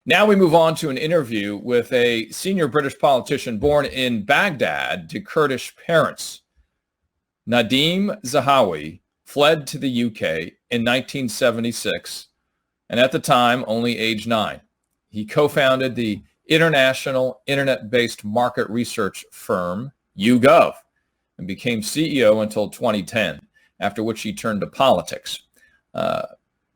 Now we move on to an interview with a senior British politician born in Baghdad to Kurdish parents. Nadhim Zahawi fled to the UK in 1976, and at the time only age 9. He co-founded the international internet-based market research firm YouGov and became CEO until 2010, after which he turned to politics.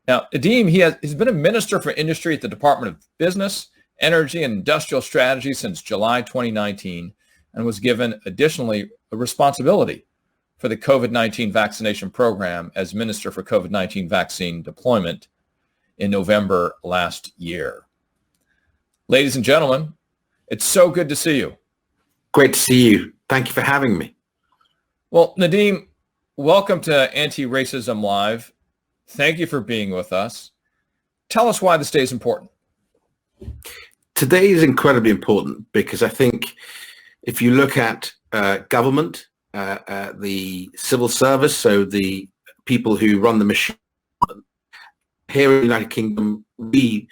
Now, Nadhim, he's been a minister for industry at the Department of Business, Energy, and Industrial Strategy since July 2019, and was given additionally a responsibility for the COVID-19 vaccination program as Minister for COVID-19 vaccine deployment in November last year. Ladies and gentlemen, it's so good to see you. Great to see you. Thank you for having me. Well, Nadhim, welcome to Anti-Racism Live. Thank you for being with us. Tell us why this day is important. Today is incredibly important because I think if you look at government, the civil service, so the people who run the machine, here in the United Kingdom, we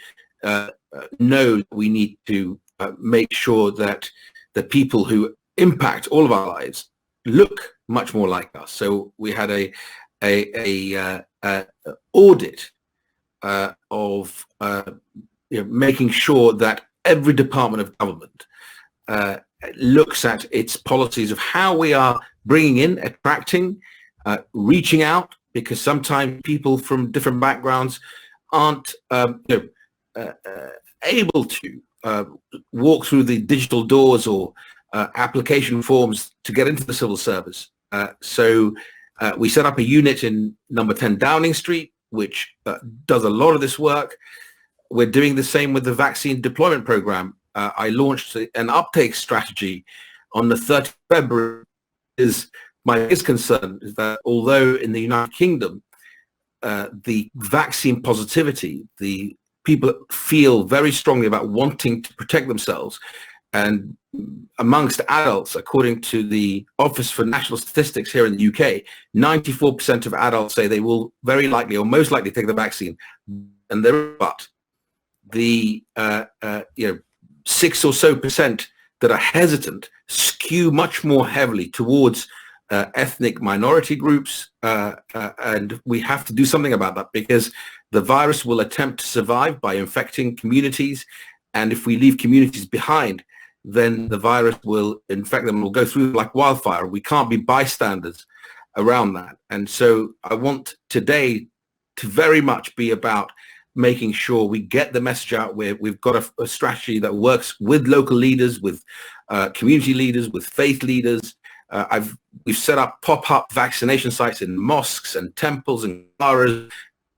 know we need to make sure that the people who impact all of our lives look much more like us. So we had a audit of making sure that every department of government looks at its policies of how we are bringing in, attracting, reaching out, because sometimes people from different backgrounds aren't able to walk through the digital doors or application forms to get into the civil service. So we set up a unit in number 10 Downing Street, which does a lot of this work. We're doing the same with the vaccine deployment program. I launched an uptake strategy on the 30th of February. My biggest concern is that although in the United Kingdom, the vaccine positivity, the people feel very strongly about wanting to protect themselves, and amongst adults, according to the Office for National Statistics here in the UK, 94% of adults say they will very likely or most likely take the vaccine. And but the 6 or so percent that are hesitant skew much more heavily towards ethnic minority groups, and we have to do something about that because the virus will attempt to survive by infecting communities, and if we leave communities behind, then the virus will infect them, will go through like wildfire. We can't be bystanders around that. And so I want today to very much be about making sure we get the message out where we've got a strategy that works with local leaders, with community leaders, with faith leaders. We've set up pop-up vaccination sites in mosques and temples and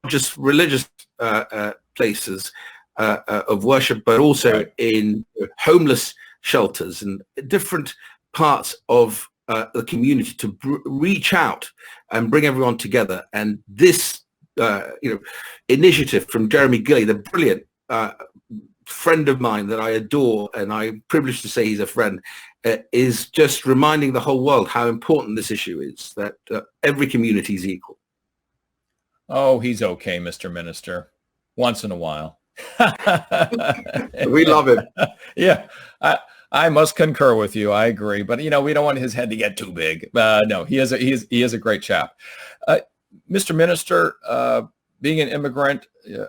just religious places of worship, but also in homeless shelters and different parts of the community to reach out and bring everyone together. And this initiative from Jeremy Gilley, the brilliant friend of mine that I adore, and I'm privileged to say he's a friend, is just reminding the whole world how important this issue is, that every community is equal. Oh, he's okay, Mr. Minister, once in a while. We love him. Yeah, I must concur with you. I agree, but we don't want his head to get too big. No, he is a great chap. Mr. Minister, being an immigrant,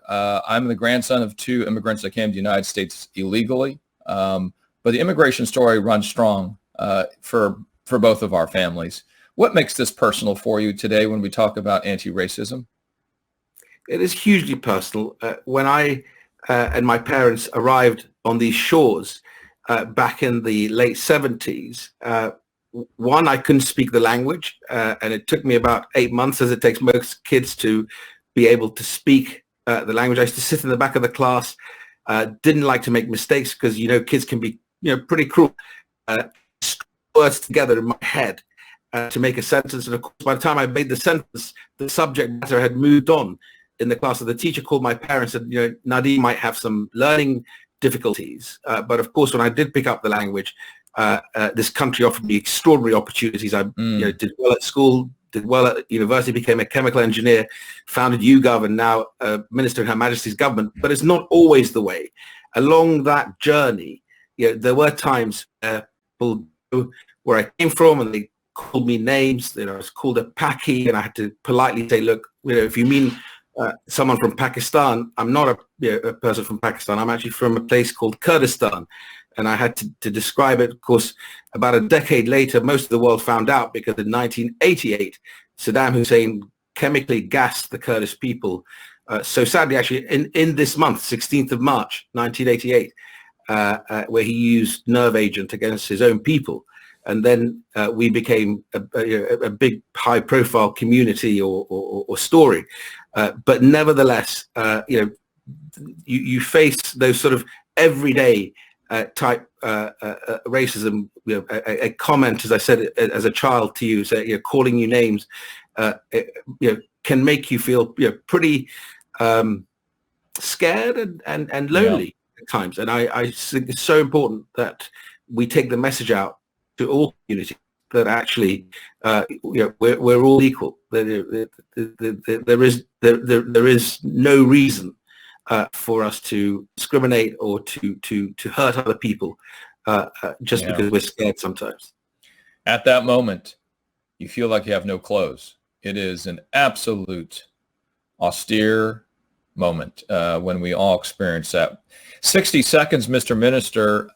I'm the grandson of 2 immigrants that came to the United States illegally. But the immigration story runs strong for both of our families. What makes this personal for you today when we talk about anti-racism? It is hugely personal. When I and my parents arrived on these shores back in the late 70s, one, I couldn't speak the language, and it took me about 8 months, as it takes most kids to be able to speak the language. I used to sit in the back of the class, didn't like to make mistakes because, kids can be, pretty cruel. Words together in my head to make a sentence. And of course, by the time I made the sentence, the subject matter had moved on in the class. So the teacher called my parents and said, Nadhim might have some learning difficulties. But of course, when I did pick up the language, this country offered me extraordinary opportunities. I did well at school, did well at university, became a chemical engineer, founded YouGov, and now a minister in Her Majesty's government. But it's not always the way. along that journey, there were times people where I came from and they called me names. I was called a Paki, and I had to politely say, look, if you mean someone from Pakistan, I'm not a person from Pakistan. I'm actually from a place called Kurdistan. And I had to describe it. Of course, about a decade later, most of the world found out, because in 1988, Saddam Hussein chemically gassed the Kurdish people. So sadly, actually, in this month, 16th of March, 1988, where he used nerve agent against his own people. And then we became a big, high-profile community or story. But nevertheless, you face those sort of everyday type racism. A comment, as I said as a child to you, calling you names, can make you feel pretty scared and lonely at times. And I think it's so important that we take the message out to all communities that actually we're all equal. There is no reason for us to discriminate or to hurt other people just because we're scared sometimes. At that moment, you feel like you have no clothes. It is an absolute austere moment when we all experience that. 60 seconds, Mr. Minister.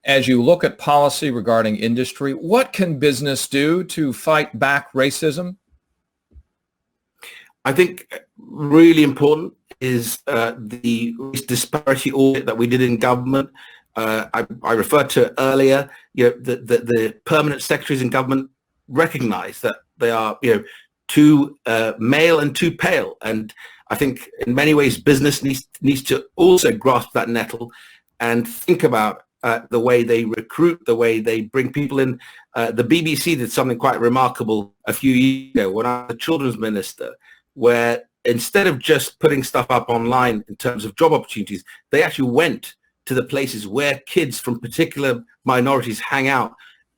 As you look at policy regarding industry, what can business do to fight back racism? I think really important is the disparity audit that we did in government. I referred to earlier, the permanent secretaries in government recognize that they are, too male and too pale. And I think in many ways, business needs to also grasp that nettle and think about the way they recruit, the way they bring people in. The BBC did something quite remarkable a few years ago when I was the children's minister, where instead of just putting stuff up online in terms of job opportunities, they actually went to the places where kids from particular minorities hang out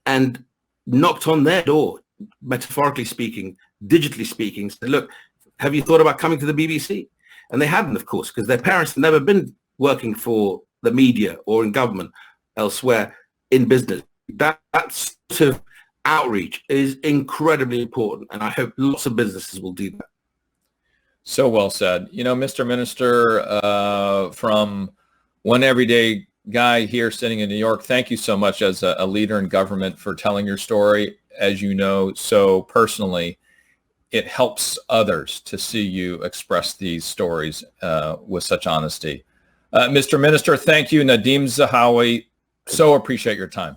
and knocked on their door, metaphorically speaking, digitally speaking, said, look, have you thought about coming to the BBC? And they hadn't, of course, because their parents had never been working for the media or in government elsewhere in business. That sort of outreach is incredibly important, and I hope lots of businesses will do that. So well said. Mr. Minister, from one everyday guy here sitting in New York, thank you so much as a leader in government for telling your story. As you know, so personally, it helps others to see you express these stories with such honesty. Mr. Minister, thank you. Nadhim Zahawi, so appreciate your time.